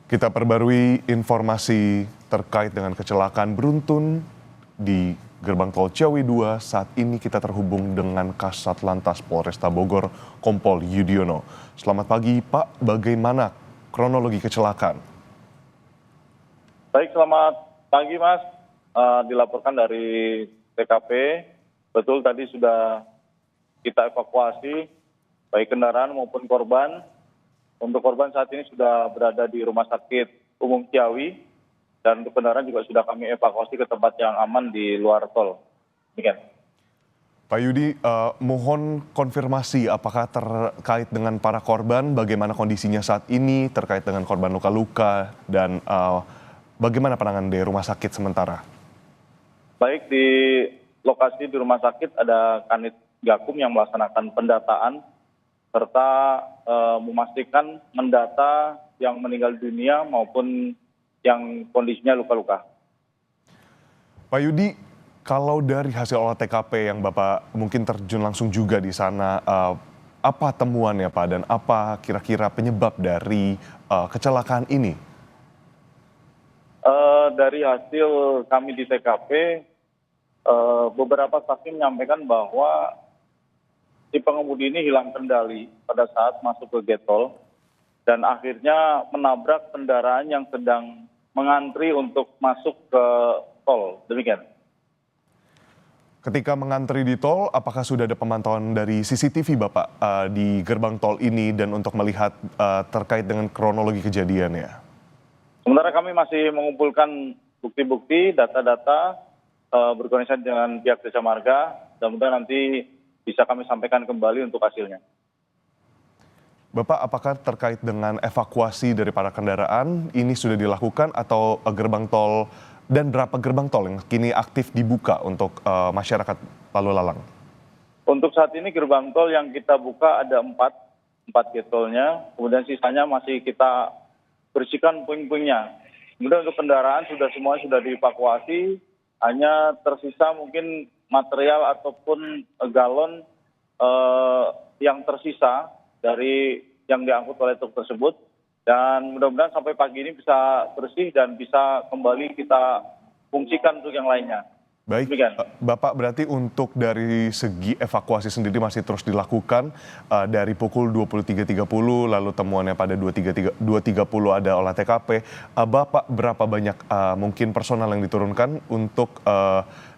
Kita perbarui informasi terkait dengan kecelakaan beruntun di Gerbang Tol Ciawi 2. Saat ini kita terhubung dengan Kasat Lantas Polresta Bogor, Kompol Yudiono. Selamat pagi Pak, bagaimana kronologi kecelakaan? Baik, selamat pagi Mas. Dilaporkan dari TKP, betul tadi sudah kita evakuasi baik kendaraan maupun korban. Untuk korban saat ini sudah berada di Rumah Sakit Umum Ciawi, dan untuk kendaraan juga sudah kami evakuasi ke tempat yang aman di luar tol. Demikian. Pak Yudi, mohon konfirmasi apakah terkait dengan para korban, bagaimana kondisinya saat ini, terkait dengan korban luka-luka, dan bagaimana penanganan di rumah sakit sementara? Baik, di lokasi di rumah sakit ada Kanit Gakum yang melaksanakan pendataan serta memastikan mendata yang meninggal dunia maupun yang kondisinya luka-luka. Pak Yudi, kalau dari hasil olah TKP yang Bapak mungkin terjun langsung juga di sana, apa temuannya Pak, dan apa kira-kira penyebab dari kecelakaan ini? Dari hasil kami di TKP, beberapa saksi menyampaikan bahwa si pengemudi ini hilang kendali pada saat masuk ke gate tol dan akhirnya menabrak kendaraan yang sedang mengantri untuk masuk ke tol. Demikian. Ketika mengantri di tol, apakah sudah ada pemantauan dari CCTV Bapak di gerbang tol ini dan untuk melihat terkait dengan kronologi kejadiannya? Sementara kami masih mengumpulkan bukti-bukti, data-data berkoordinasi dengan pihak Jasa Marga, dan mudah nanti bisa kami sampaikan kembali untuk hasilnya. Bapak, apakah terkait dengan evakuasi dari para kendaraan ini sudah dilakukan atau gerbang tol, dan berapa gerbang tol yang kini aktif dibuka untuk masyarakat lalu lalang? Untuk saat ini gerbang tol yang kita buka ada 4 gate tolnya, kemudian sisanya masih kita bersihkan puing-puingnya. Kemudian untuk kendaraan semua sudah dievakuasi, hanya tersisa mungkin material ataupun galon yang tersisa dari yang diangkut oleh truk tersebut, dan mudah-mudahan sampai pagi ini bisa bersih dan bisa kembali kita fungsikan untuk yang lainnya. Baik, Bapak, berarti untuk dari segi evakuasi sendiri masih terus dilakukan dari pukul 23.30, lalu temuannya pada 2.30 ada olah TKP. Bapak, berapa banyak mungkin personal yang diturunkan untuk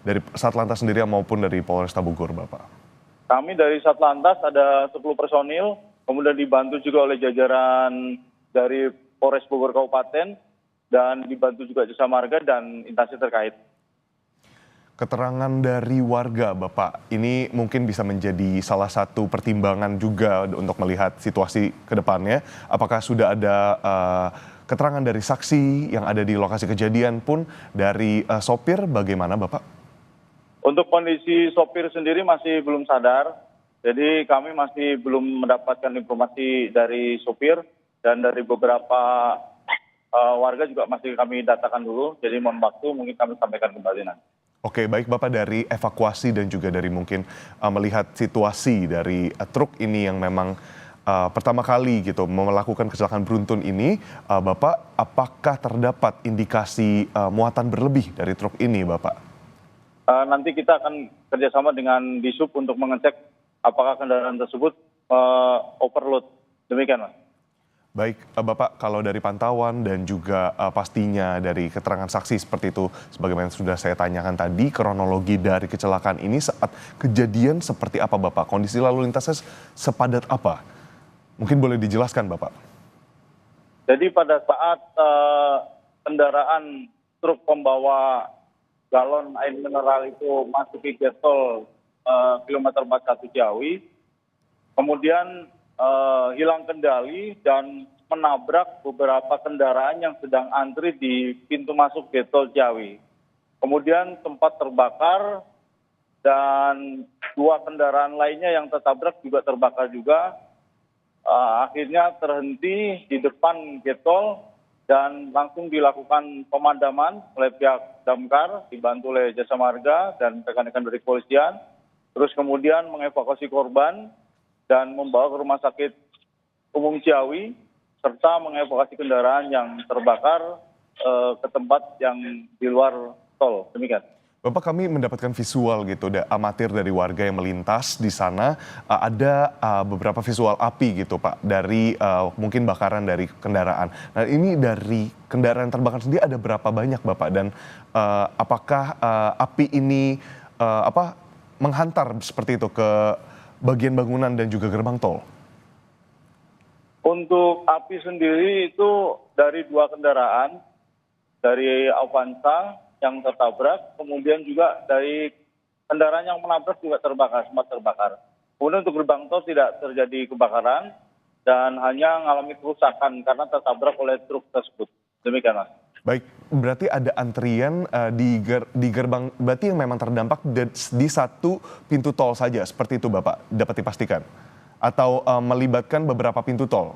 dari Satlantas sendiri maupun dari Polresta Bogor, Bapak? Kami dari Satlantas ada 10 personil, kemudian dibantu juga oleh jajaran dari Polres Bogor Kabupaten, dan dibantu juga Jasa Marga dan instansi terkait. Keterangan dari warga, Bapak, ini mungkin bisa menjadi salah satu pertimbangan juga untuk melihat situasi ke depannya. Apakah sudah ada keterangan dari saksi yang ada di lokasi kejadian pun dari sopir, bagaimana Bapak? Untuk kondisi sopir sendiri masih belum sadar, jadi kami masih belum mendapatkan informasi dari sopir, dan dari beberapa warga juga masih kami datakan dulu, jadi mohon waktu mungkin kami sampaikan kembali nanti. Oke, baik Bapak, dari evakuasi dan juga dari mungkin melihat situasi dari truk ini yang memang pertama kali gitu melakukan kecelakaan beruntun ini, Bapak, apakah terdapat indikasi muatan berlebih dari truk ini, Bapak? Nanti kita akan kerjasama dengan Disub untuk mengecek apakah kendaraan tersebut overload. Demikian, Mas. Baik, Bapak, kalau dari pantauan dan juga pastinya dari keterangan saksi seperti itu, sebagaimana sudah saya tanyakan tadi, kronologi dari kecelakaan ini saat kejadian seperti apa, Bapak? Kondisi lalu lintasnya sepadat apa? Mungkin boleh dijelaskan, Bapak? Jadi pada saat kendaraan truk pembawa galon air mineral itu masuk ke gate tol kilometer 41 Ciawi, kemudian hilang kendali dan menabrak beberapa kendaraan yang sedang antri di pintu masuk gate tol Ciawi. Kemudian sempat terbakar, dan 2 kendaraan lainnya yang tertabrak juga terbakar juga. Akhirnya terhenti di depan gate tol dan langsung dilakukan pemadaman oleh pihak damkar dibantu oleh Jasa Marga dan rekan-rekan dari kepolisian. Terus kemudian mengevakuasi korban dan membawa ke Rumah Sakit Umum Ciawi serta mengevakuasi kendaraan yang terbakar ke tempat yang di luar tol. Demikian. Bapak, kami mendapatkan visual gitu, amatir dari warga yang melintas di sana. Ada beberapa visual api gitu Pak, dari mungkin bakaran dari kendaraan. Nah ini dari kendaraan terbakar sendiri ada berapa banyak Bapak? Dan apakah api ini menghantar seperti itu ke bagian bangunan dan juga gerbang tol? Untuk api sendiri itu dari 2 kendaraan, dari Avanza yang tertabrak, kemudian juga dari kendaraan yang menabrak juga terbakar, sempat terbakar. Kemudian untuk gerbang tol tidak terjadi kebakaran dan hanya mengalami kerusakan karena tertabrak oleh truk tersebut. Demikian, Mas. Baik, berarti ada antrian di gerbang, berarti yang memang terdampak di satu pintu tol saja, seperti itu Bapak, dapat dipastikan? Atau melibatkan beberapa pintu tol?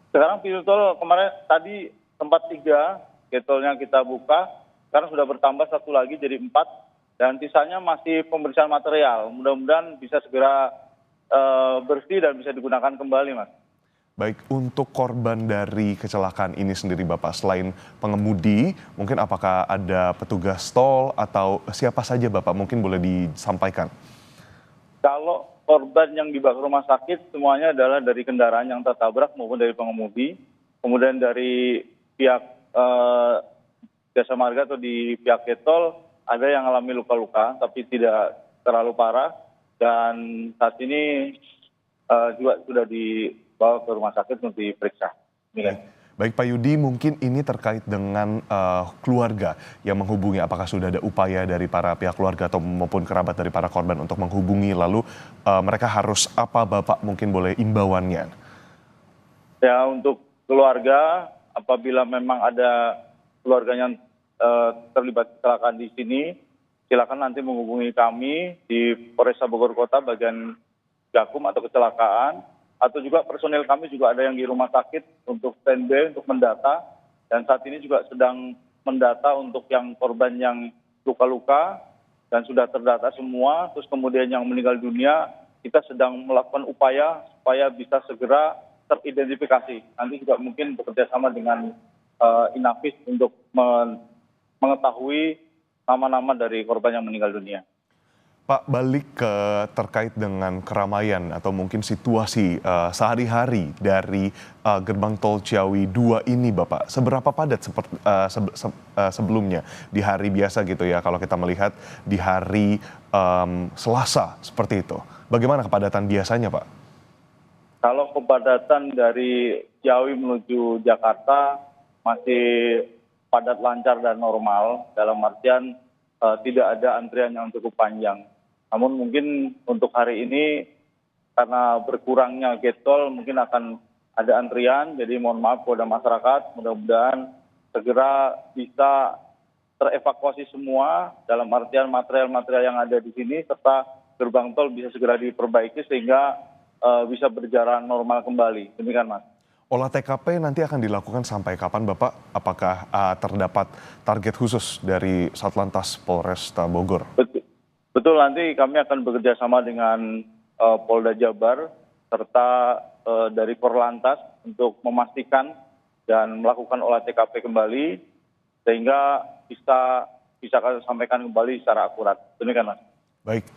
Sekarang pintu tol kemarin tadi sempat 3 getolnya kita buka, sekarang sudah bertambah 1 lagi jadi 4, dan sisanya masih pembersihan material. Mudah-mudahan bisa segera bersih dan bisa digunakan kembali, Mas. Baik, untuk korban dari kecelakaan ini sendiri Bapak, selain pengemudi, mungkin apakah ada petugas tol atau siapa saja Bapak, mungkin boleh disampaikan? Kalau korban yang dibawa ke rumah sakit semuanya adalah dari kendaraan yang tertabrak maupun dari pengemudi, kemudian dari pihak jasa marga atau di pihak getol ada yang mengalami luka-luka tapi tidak terlalu parah, dan saat ini juga sudah dibawa ke rumah sakit untuk diperiksa. Baik Pak Yudi, mungkin ini terkait dengan keluarga yang menghubungi, apakah sudah ada upaya dari para pihak keluarga atau maupun kerabat dari para korban untuk menghubungi, lalu mereka harus apa Bapak, mungkin boleh imbauannya? Ya, untuk keluarga, apabila memang ada keluarganya yang terlibat kecelakaan di sini, silakan nanti menghubungi kami di Polresta Bogor Kota bagian Gakum atau kecelakaan, atau juga personil kami juga ada yang di rumah sakit untuk standby untuk mendata, dan saat ini juga sedang mendata untuk yang korban yang luka-luka dan sudah terdata semua. Terus kemudian yang meninggal dunia kita sedang melakukan upaya supaya bisa segera teridentifikasi. Nanti juga mungkin bekerja sama dengan Inavis untuk mengetahui nama-nama dari korban yang meninggal dunia. Pak, balik ke terkait dengan keramaian atau mungkin situasi sehari-hari dari gerbang tol Ciawi 2 ini Bapak, seberapa padat sebelumnya di hari biasa gitu ya, kalau kita melihat di hari Selasa seperti itu. Bagaimana kepadatan biasanya Pak? Kalau kepadatan dari Ciawi menuju Jakarta masih padat, lancar dan normal, dalam artian tidak ada antrian yang cukup panjang. Namun mungkin untuk hari ini karena berkurangnya gate tol mungkin akan ada antrian, jadi mohon maaf kepada masyarakat, mudah-mudahan segera bisa terevakuasi semua dalam artian material-material yang ada di sini, serta gerbang tol bisa segera diperbaiki sehingga bisa berjalan normal kembali. Demikian, Mas. Olah TKP nanti akan dilakukan sampai kapan Bapak? Apakah terdapat target khusus dari Satlantas Polresta Bogor? Betul, nanti kami akan bekerja sama dengan Polda Jabar serta dari Korlantas untuk memastikan dan melakukan olah TKP kembali sehingga bisa kami sampaikan kembali secara akurat. Demikian, Mas. Baik,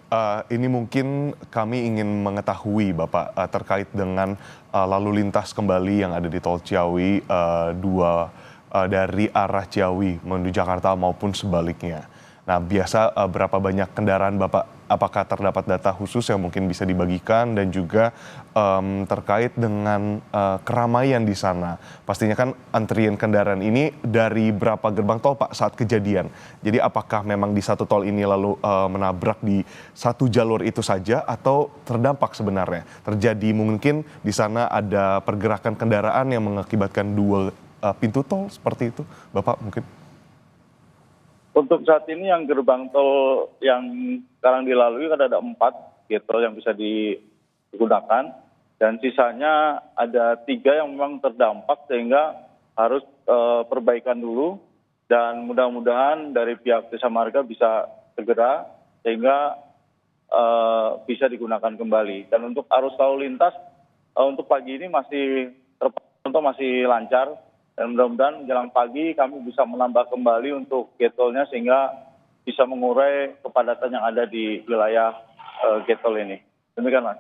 ini mungkin kami ingin mengetahui Bapak terkait dengan lalu lintas kembali yang ada di tol Ciawi 2 dari arah Ciawi menuju Jakarta maupun sebaliknya. Nah, biasa berapa banyak kendaraan Bapak? Apakah terdapat data khusus yang mungkin bisa dibagikan, dan juga terkait dengan keramaian di sana? Pastinya kan antrian kendaraan ini dari berapa gerbang tol Pak saat kejadian? Jadi apakah memang di satu tol ini lalu menabrak di satu jalur itu saja, atau terdampak sebenarnya? Terjadi mungkin di sana ada pergerakan kendaraan yang mengakibatkan 2 pintu tol seperti itu Bapak mungkin? Untuk saat ini yang gerbang tol yang sekarang dilalui kan ada 4 gate tol yang bisa digunakan, dan sisanya ada 3 yang memang terdampak sehingga harus perbaikan dulu, dan mudah-mudahan dari pihak Jasa Marga bisa segera sehingga bisa digunakan kembali. Dan untuk arus lalu lintas untuk pagi ini masih terpantau contoh masih lancar dan mudah-mudahan menjelang pagi kami bisa menambah kembali untuk gate tolnya sehingga bisa mengurai kepadatan yang ada di wilayah gate tol ini. Demikian Mas.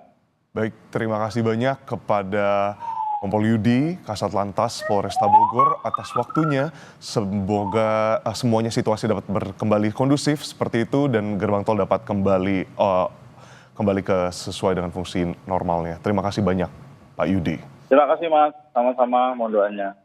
Baik, terima kasih banyak kepada Kompol Yudi, Kasat Lantas Polresta Bogor atas waktunya. Semoga semuanya situasi dapat kembali kondusif seperti itu dan gerbang tol dapat kembali ke sesuai dengan fungsi normalnya. Terima kasih banyak Pak Yudi. Terima kasih Mas, sama-sama mohon doanya.